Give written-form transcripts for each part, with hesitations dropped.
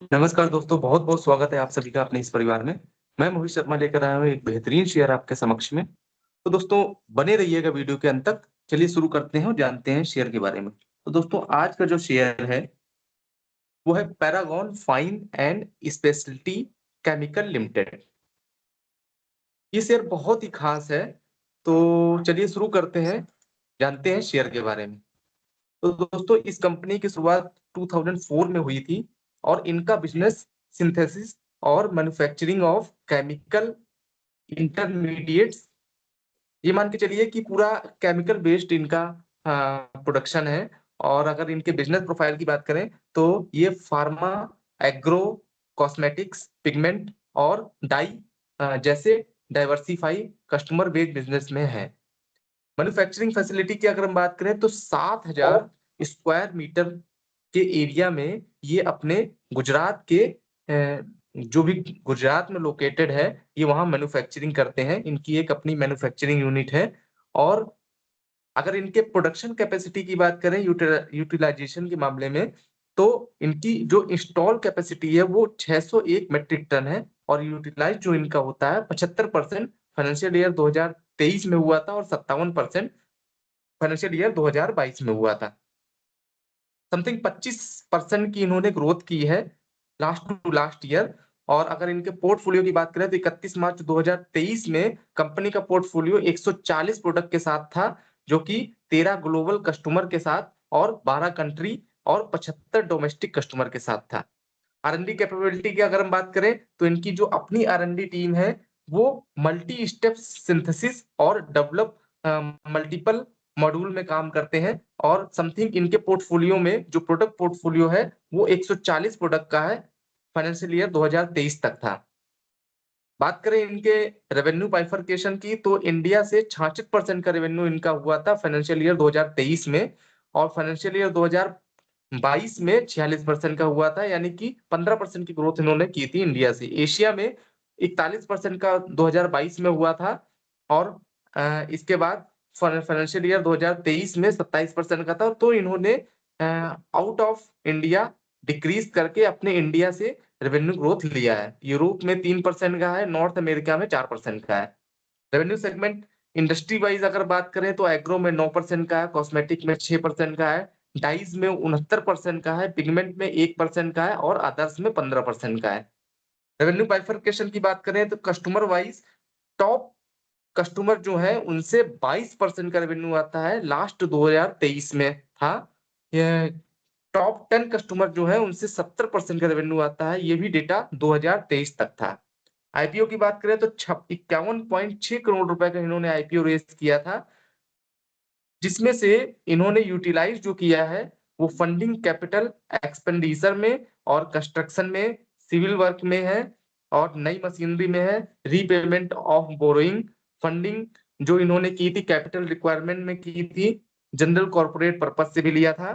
नमस्कार दोस्तों, बहुत-बहुत स्वागत है आप सभी का अपने इस परिवार में। मैं मोहित शर्मा लेकर आया हूँ एक बेहतरीन शेयर आपके समक्ष में। तो दोस्तों बने रहिएगा वीडियो के अंत तक। चलिए शुरू करते हैं और जानते हैं शेयर के बारे में। तो दोस्तों आज का जो शेयर है, वो है Paragon fine and speciality chemical limited. ये शेयर बहुत ही खास है, तो चलिए शुरू करते हैं, जानते हैं शेयर के बारे में। तो दोस्तों इस कंपनी की शुरुआत 2004 में हुई थी और इनका बिजनेस सिंथेसिस और मैन्युफैक्चरिंग ऑफ केमिकल इंटरमीडिएट्स, ये मान के चलिए कि पूरा केमिकल बेस्ड इनका प्रोडक्शन है। और अगर इनके बिजनेस प्रोफाइल की बात करें तो ये फार्मा, एग्रो, कॉस्मेटिक्स, पिगमेंट और डाई जैसे डाइवर्सिफाई कस्टमर बेस्ड बिजनेस में है। मैन्युफैक्चरिंग फैसिलिटी की अगर हम बात करें तो 7,000 स्क्वायर मीटर के एरिया में ये अपने गुजरात के जो भी गुजरात में लोकेटेड है, ये वहाँ मैन्युफैक्चरिंग करते हैं। इनकी एक अपनी मैन्युफैक्चरिंग यूनिट है। और अगर इनके प्रोडक्शन कैपेसिटी की बात करें यूटिलाइजेशन के मामले में, तो इनकी जो इंस्टॉल कैपेसिटी है वो 601 मेट्रिक टन है और यूटिलाइज जो इनका होता है 75% फाइनेंशियल ईयर 2023 में हुआ था और 57% फाइनेंशियल ईयर 2022 में हुआ था। समथिंग 25% की इन्होंने ग्रोथ की है लास्ट टू लास्ट ईयर। और अगर इनके पोर्टफोलियो की बात करें तो 31 मार्च 2023 में कंपनी का पोर्टफोलियो 140 प्रोडक्ट के साथ था, जो कि 13 ग्लोबल कस्टमर के साथ और 12 कंट्री और 75 डोमेस्टिक कस्टमर के साथ था। आर&डी कैपेबिलिटी की अगर हम बात करें तो इनकी जो अपनी आर&डी टीम है वो मल्टी स्टेप सिंथेसिस और डेवलप मल्टीपल मॉड्यूल में काम करते हैं। और समथिंग इनके पोर्टफोलियो में जो प्रोडक्ट पोर्टफोलियो है वो 140 प्रोडक्ट का है, फाइनेंशियल ईयर 2023 तक था। बात करें इनके रेवेन्यू बाइफरकेशन की तो इंडिया से 66% का रेवेन्यू इनका हुआ था फाइनेंशियल ईयर 2023 में। और फाइनेंशियल ईयर 2022 में 46% का हुआ था, यानी कि 15% की ग्रोथ इन्होंने की थी इंडिया से। एशिया में 41% का 2022 में हुआ था। और इसके बाद फाइनेंशियल ईयर 2023 में 27% का था। तो इन्होंने आउट ऑफ इंडिया डिक्रीज करके अपने इंडिया से रेवेन्यू ग्रोथ लिया है। यूरोप में 3% का है, नॉर्थ अमेरिका में 4% का है। रेवेन्यू सेगमेंट इंडस्ट्री वाइज अगर बात करें तो एग्रो में 9% का है, कॉस्मेटिक में 6% का है, डाइज में 69% का है, पिगमेंट में 1% का है और अदर्स में 15% का है। रेवेन्यू बाइफरकेशन की बात करें तो कस्टमर वाइज टॉप कस्टमर जो है उनसे 22% का रेवेन्यू आता है, लास्ट 2023 में था। ये टॉप 10 कस्टमर जो है उनसे 70% का रेवेन्यू आता है, ये भी डेटा 2023 तक था। आईपीओ की बात करें तो 51.6 करोड़ रुपए का इन्होंने आईपीओ रेज किया था, जिसमें से इन्होंने यूटिलाइज जो किया है वो फंडिंग कैपिटल एक्सपेंडिचर में और कंस्ट्रक्शन में, सिविल वर्क में है और नई मशीनरी में है। रीपेमेंट ऑफ बोरोइंग फंडिंग जो इन्होंने की थी कैपिटल रिक्वायरमेंट में की थी, जनरल कॉर्पोरेट पर्पज से भी लिया था।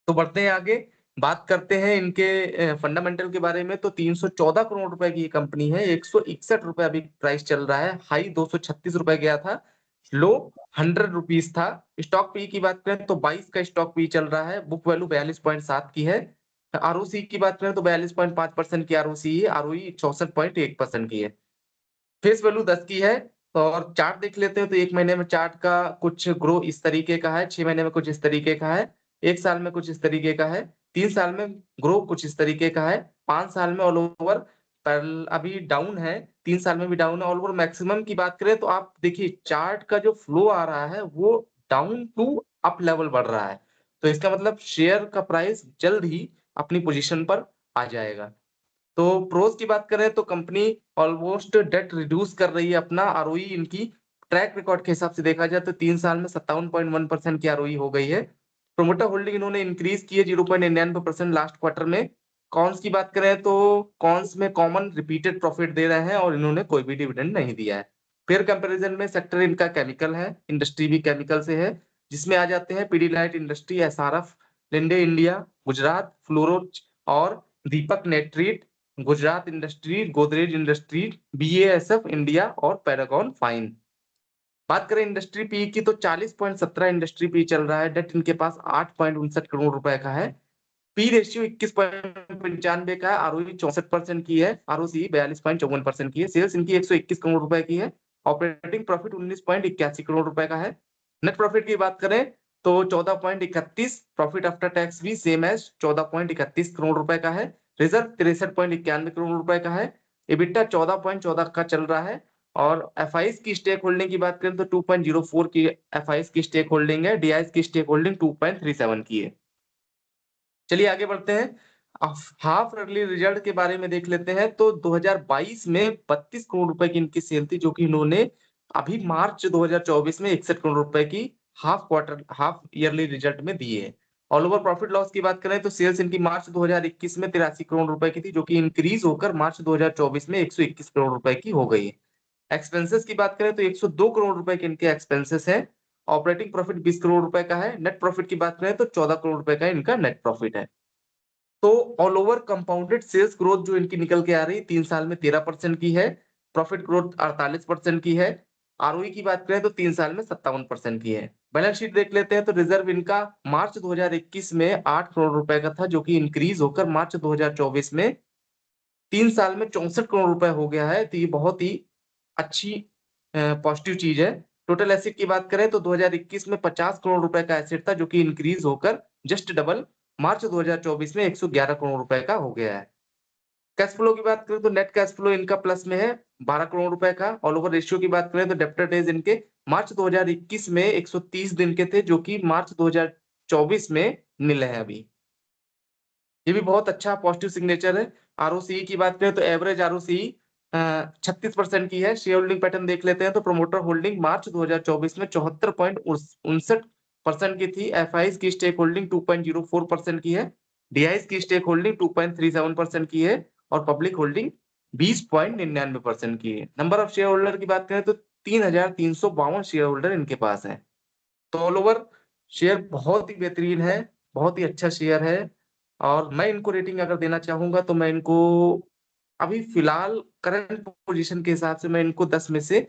तो बढ़ते हैं आगे, बात करते हैं इनके फंडामेंटल के बारे में। तो 314 करोड़ रुपए की ये कंपनी है, 161 रुपए अभी प्राइस चल रहा है, हाई 236 रुपए गया था, लो 100 रुपीज था। स्टॉक पी की बात करें तो 22 का स्टॉक पी चल रहा है, बुक वैल्यू 42.7 की है। आरओसी की बात करें तो 42.5% की आरओसी है, आरओई 64.1% की है। फेस वैल्यू 10 की है। और चार्ट देख लेते हैं तो एक महीने में चार्ट का कुछ ग्रो इस तरीके का है, 6 महीने में कुछ इस तरीके का है, एक साल में कुछ इस तरीके का है, 3 साल में ग्रो कुछ इस तरीके का है, 5 साल में ऑल ओवर अभी डाउन है, 3 साल में भी डाउन है। ऑल ओवर मैक्सिमम की बात करें तो आप देखिए चार्ट का जो फ्लो आ रहा है वो डाउन टू अप लेवल बढ़ रहा है। तो इसका मतलब शेयर का प्राइस जल्द ही अपनी पोजीशन पर आ जाएगा। तो प्रोस की बात करें तो कंपनी ऑलमोस्ट डेट रिड्यूस कर रही है अपना। आरओई इनकी ट्रैक रिकॉर्ड के हिसाब से देखा जाए तो 3 साल में 57.1% की आरओई हो गई है। प्रोमोटर होल्डिंग इन्होंने इंक्रीज की है 0.99% लास्ट क्वार्टर में। कॉन्स की बात करें तो कॉन्स में कॉमन रिपीटेड प्रॉफिट दे रहे हैं और इन्होंने कोई भी डिविडेंड नहीं दिया है। फेयर कंपैरिजन में सेक्टर इनका केमिकल है, इंडस्ट्री भी केमिकल से है, जिसमें आ जाते हैं Pidilite industry, SRF, Linde India, Gujarat फ्लोरोच और Deepak nitrite, Gujarat industry, Godrej industry, BASF India और पैरागॉन फाइन। बात करें इंडस्ट्री पी की तो 40.17 इंडस्ट्री पी चल रहा है, डेट इनके पास 8.59 करोड़ रुपए का है। पी रेशियो 21.95 का है, आरओई 64% की है, आरओसी 42.54% की है। सेल्स इनकी 121 करोड़ रुपए की है। ऑपरेटिंग प्रॉफिट 19.81 करोड़ रुपए का है। नेट प्रॉफिट की बात करें तो 14.31, प्रॉफिट आफ्टर टैक्स भी सेम एज 14.31 करोड़ रुपए का है। रिजर्व 63.91 करोड़ रुपए का है। EBITDA 14.14 का चल रहा है। और एफआईएस की स्टेक होल्डिंग की बात करें तो 2.04 की एफआईएस की स्टेक होल्डिंग है। डीआईएस की स्टेक होल्डिंग 2.37 की है। चलिए आगे बढ़ते हैं। हाफ ईयरली रिजल्ट के बारे में देख लेते हैं। तो 2022 में 32 करोड़ रुपए की इनकी सेल थी, जो कि इन्होंने अभी मार्च 2024 में 61 करोड़ रुपए की हाफ ईयरली रिजल्ट में दी है। ऑल ओवर प्रॉफिट लॉस की बात करें तो सेल्स इनकी मार्च 2021 में 83 करोड़ रुपए की थी, जो कि इंक्रीज होकर मार्च 2024 में 121 करोड़ रुपए की हो गई है। एक्सपेंसेस की बात करें तो 102 करोड़ रुपए के इनके एक्सपेंसेस है। ऑपरेटिंग प्रॉफिट 20 करोड़ रुपए का है। नेट प्रॉफिट की बात करें तो 14 करोड़ रुपए का इनका नेट प्रॉफिट है। तो all over compounded sales growth जो इनकी निकल के आ रही 3 साल में 13% की है। प्रॉफिट ग्रोथ 48% की है। आरओई की बात करें तो 3 साल में 57% की है। बैलेंस शीट देख लेते हैं तो रिजर्व इनका मार्च 2021 में 8 करोड़ रुपए का था, जो कि इंक्रीज होकर मार्च 2024 में 3 साल में 64 करोड़ रुपए हो गया है। तो ये बहुत ही अच्छी पॉजिटिव चीज है। टोटल एसेट की बात करें तो 2021 में 50 करोड़ रुपए का एसेट था, जो कि इंक्रीज होकर जस्ट डबल मार्च 2024 में 111 करोड़ रुपए का हो गया है। कैश फ्लो की बात करें तो नेट कैश फ्लो इनका प्लस में है 12 करोड़ रुपए का। ऑल ओवर रेशियो की बात करें तो डेब्टर डेज इनके मार्च 2021 में 130 दिन के थे, जो कि मार्च 2024 में नील है अभी। ये भी बहुत अच्छा पॉजिटिव सिग्नेचर है। आरओसीई की बात करें तो एवरेज आरओसीई 36% की है। शेयर होल्डिंग पैटर्न देख लेते हैं तो प्रोमोटर होल्डिंग मार्च 2024 में 74.59% की थी। एफआईएस की स्टेक होल्डिंग 2.04% की है। डीआईएस की स्टेक होल्डिंग 2.37% की है। और पब्लिक होल्डिंग 20.99% की है। नंबर ऑफ शेयर होल्डर की बात करें तो 3,352 शेयर होल्डर इनके पास है। तो ऑल ओवर शेयर बहुत ही बेहतरीन है, बहुत ही अच्छा शेयर है। और मैं इनको रेटिंग अगर देना चाहूंगा तो मैं इनको अभी फिलहाल करंट पोजीशन के हिसाब से मैं इनको 10 में से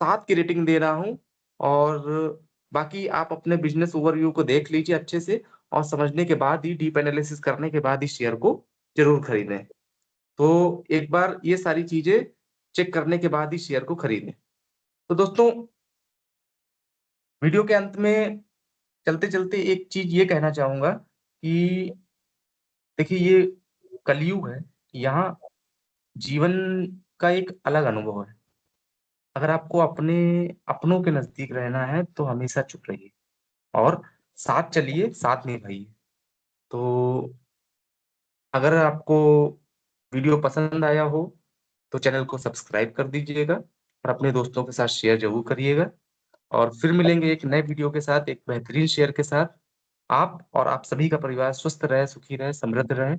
7 की रेटिंग दे रहा हूं। और बाकी आप अपने बिजनेस ओवरव्यू को देख लीजिए अच्छे से, और समझने के बाद ही, डीप एनालिसिस करने के बाद ही शेयर को जरूर खरीदें। तो एक बार ये सारी चीजें चेक करने के बाद ही शेयर को खरीदें। तो दोस्तों, वीडियो के अंत में चलते चलते एक चीज ये कहना चाहूंगा कि देखिए, ये कलयुग है। यहाँ जीवन का एक अलग अनुभव है। अगर आपको अपने अपनों के नजदीक रहना है तो हमेशा चुप रहिए और साथ चलिए, साथ निभाइए। तो अगर आपको वीडियो पसंद आया हो तो चैनल को सब्सक्राइब कर दीजिएगा और अपने दोस्तों के साथ शेयर जरूर करिएगा। और फिर मिलेंगे एक नए वीडियो के साथ, एक बेहतरीन शेयर के साथ। आप और आप सभी का परिवार स्वस्थ रहे, सुखी रहे, समृद्ध रहे।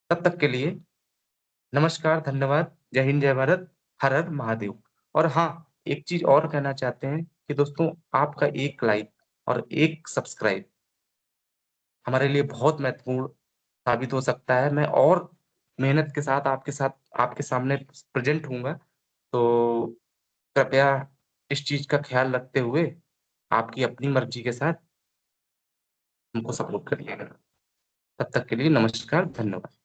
तब तक के लिए नमस्कार, धन्यवाद, जय हिंद, जय भारत, हर हर महादेव। और हाँ, एक चीज और कहना चाहते हैं कि दोस्तों, आपका एक लाइक और एक सब्सक्राइब हमारे लिए बहुत महत्वपूर्ण साबित हो सकता है। मैं और मेहनत के साथ आपके सामने प्रेजेंट हूँगा। तो कृपया इस चीज का ख्याल रखते हुए आपकी अपनी मर्जी के साथ हमको सपोर्ट करिएगा। तब तक के लिए नमस्कार, धन्यवाद।